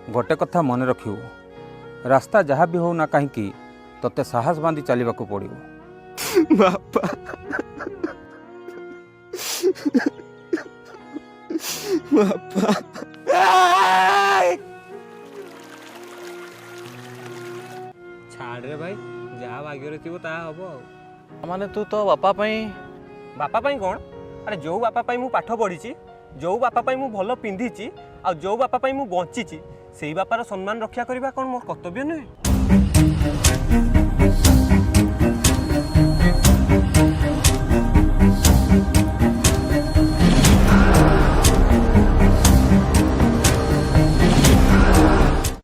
गोटे कथा मन रखियो रास्ता जहाँ भी हो ना कहीं तोते साहस बांधी चलने को पड़ो। बापा बापा छाड़ रे भाई जहाँ भाग्य थी ता हम माने तू तो बापा बापा कौन अरे जो बापा मु पाठ पढ़ी जो बापा मु भल पिंधिची आ जो बापा मु बंची से बापार सम्मान रक्षा करने कौन मोर कर्तव्य नुहे।